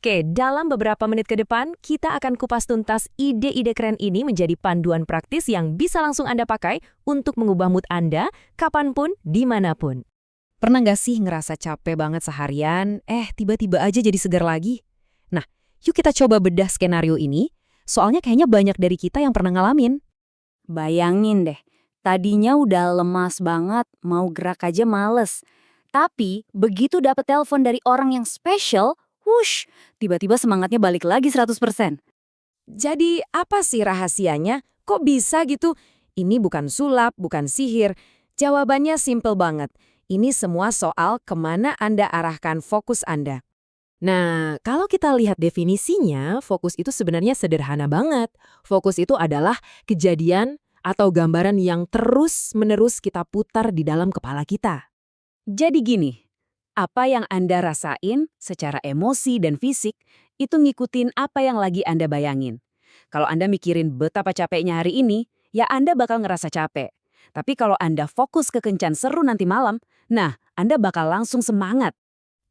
Oke, dalam beberapa menit ke depan, kita akan kupas tuntas ide-ide keren ini menjadi panduan praktis yang bisa langsung Anda pakai untuk mengubah mood Anda, kapanpun, dimanapun. Pernah nggak sih ngerasa capek banget seharian, tiba-tiba aja jadi segar lagi? Nah, yuk kita coba bedah skenario ini, soalnya kayaknya banyak dari kita yang pernah ngalamin. Bayangin deh, tadinya udah lemas banget, mau gerak aja males. Tapi begitu dapet telepon dari orang yang spesial, wush, tiba-tiba semangatnya balik lagi 100%. Jadi apa sih rahasianya? Kok bisa gitu? Ini bukan sulap, bukan sihir. Jawabannya simple banget. Ini semua soal kemana Anda arahkan fokus Anda. Nah, kalau kita lihat definisinya, fokus itu sebenarnya sederhana banget. Fokus itu adalah kejadian atau gambaran yang terus-menerus kita putar di dalam kepala kita. Jadi gini, apa yang Anda rasain secara emosi dan fisik itu ngikutin apa yang lagi Anda bayangin. Kalau Anda mikirin betapa capeknya hari ini, ya Anda bakal ngerasa capek. Tapi kalau Anda fokus ke kencan seru nanti malam, nah Anda bakal langsung semangat.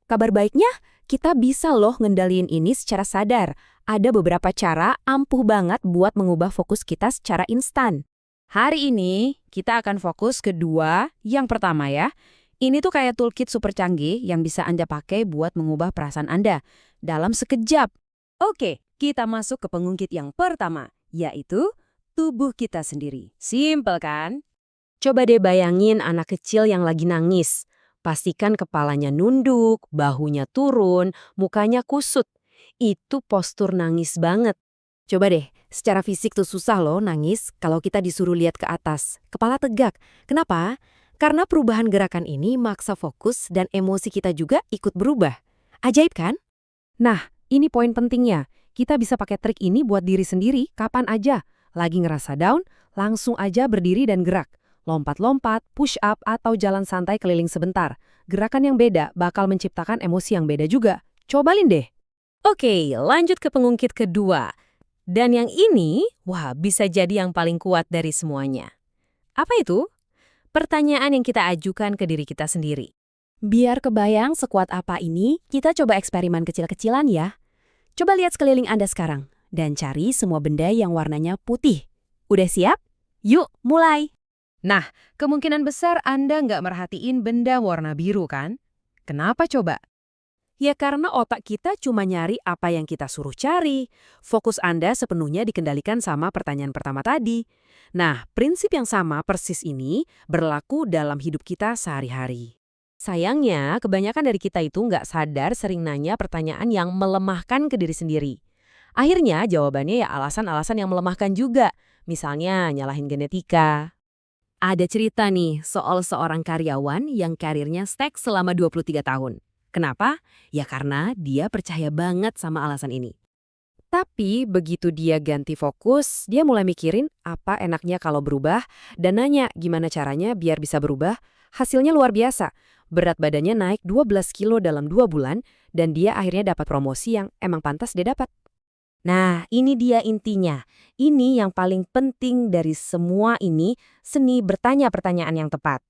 Kabar baiknya, kita bisa loh ngendaliin ini secara sadar. Ada beberapa cara ampuh banget buat mengubah fokus kita secara instan. Hari ini kita akan fokus ke dua. Yang pertama ya, ini tuh kayak toolkit super canggih yang bisa Anda pakai buat mengubah perasaan Anda dalam sekejap. Oke, kita masuk ke pengungkit yang pertama, yaitu tubuh kita sendiri. Simpel kan? Coba deh bayangin anak kecil yang lagi nangis. Pastikan kepalanya nunduk, bahunya turun, mukanya kusut. Itu postur nangis banget. Coba deh, secara fisik tuh susah loh nangis kalau kita disuruh lihat ke atas. Kepala tegak. Kenapa? Karena perubahan gerakan ini maksa fokus dan emosi kita juga ikut berubah. Ajaib kan? Nah, ini poin pentingnya. Kita bisa pakai trik ini buat diri sendiri kapan aja. Lagi ngerasa down, langsung aja berdiri dan gerak. Lompat-lompat, push up, atau jalan santai keliling sebentar. Gerakan yang beda bakal menciptakan emosi yang beda juga. Cobalin deh. Oke, lanjut ke pengungkit kedua. Dan yang ini, bisa jadi yang paling kuat dari semuanya. Apa itu? Pertanyaan yang kita ajukan ke diri kita sendiri. Biar kebayang sekuat apa ini, kita coba eksperimen kecil-kecilan ya. Coba lihat sekeliling Anda sekarang, dan cari semua benda yang warnanya putih. Udah siap? Yuk, mulai! Nah, kemungkinan besar Anda nggak merhatiin benda warna biru kan? Kenapa coba? Ya karena otak kita cuma nyari apa yang kita suruh cari. Fokus Anda sepenuhnya dikendalikan sama pertanyaan pertama tadi. Nah, prinsip yang sama persis ini berlaku dalam hidup kita sehari-hari. Sayangnya, kebanyakan dari kita itu nggak sadar sering nanya pertanyaan yang melemahkan ke diri sendiri. Akhirnya jawabannya ya alasan-alasan yang melemahkan juga. Misalnya nyalahin genetika. Ada cerita nih soal seorang karyawan yang karirnya stuck selama 23 tahun. Kenapa? Ya karena dia percaya banget sama alasan ini. Tapi begitu dia ganti fokus, dia mulai mikirin apa enaknya kalau berubah dan nanya gimana caranya biar bisa berubah. Hasilnya luar biasa. Berat badannya naik 12 kilo dalam 2 bulan dan dia akhirnya dapat promosi yang emang pantas dia dapat. Nah, ini dia intinya. Ini yang paling penting dari semua ini, seni bertanya pertanyaan yang tepat.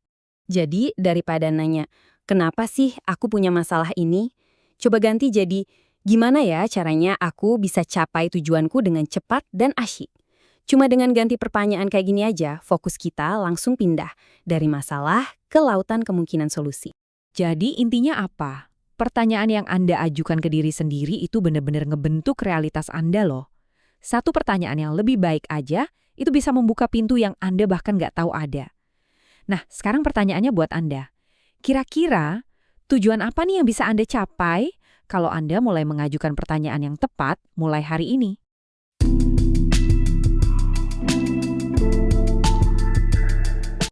Jadi daripada nanya, kenapa sih aku punya masalah ini? Coba ganti jadi, gimana ya caranya aku bisa capai tujuanku dengan cepat dan asyik? Cuma dengan ganti pertanyaan kayak gini aja, fokus kita langsung pindah dari masalah ke lautan kemungkinan solusi. Jadi intinya apa? Pertanyaan yang Anda ajukan ke diri sendiri itu benar-benar ngebentuk realitas Anda loh. Satu pertanyaan yang lebih baik aja, itu bisa membuka pintu yang Anda bahkan nggak tahu ada. Nah, sekarang pertanyaannya buat Anda. Kira-kira tujuan apa nih yang bisa Anda capai kalau Anda mulai mengajukan pertanyaan yang tepat mulai hari ini?